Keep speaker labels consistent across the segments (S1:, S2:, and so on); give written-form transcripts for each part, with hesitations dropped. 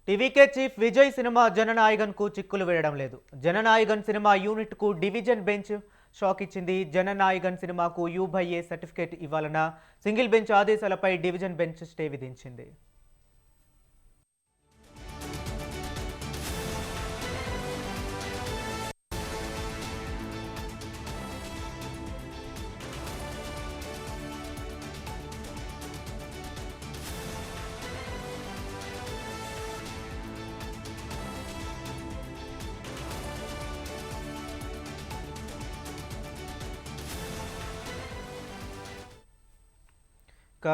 S1: TVK chief Vijay cinema Jananayagan కు చిక్కులు వేయడం లేదు. జననాయగన్ సినిమా యూనిట్ కు డివిజన్ బెంచ్ షాక్ ఇచ్చింది. జననాయగన్ సినిమాకు U/A సర్టిఫికేట్ ఇవ్వాలన్న సింగిల్ బెంచ్ ఆదేశాలపై డివిజన్ బెంచ్ స్టే విధించింది.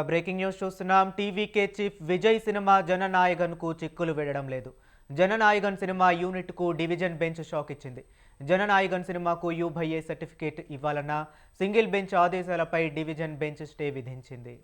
S1: బ్రేకింగ్ న్యూస్ చూస్తున్నాం. TVK chief Vijay cinema Jananayagan కు చిక్కులు వేయడం లేదు. జననాయగన్ సినిమా యూనిట్ కు డివిజన్ బెంచ్ షాక్ ఇచ్చింది. జననాయగన్ సినిమాకు U/A సర్టిఫికేట్ ఇవ్వాలన్న సింగిల్ బెంచ్ ఆదేశాలపై డివిజన్ బెంచ్ స్టే విధించింది.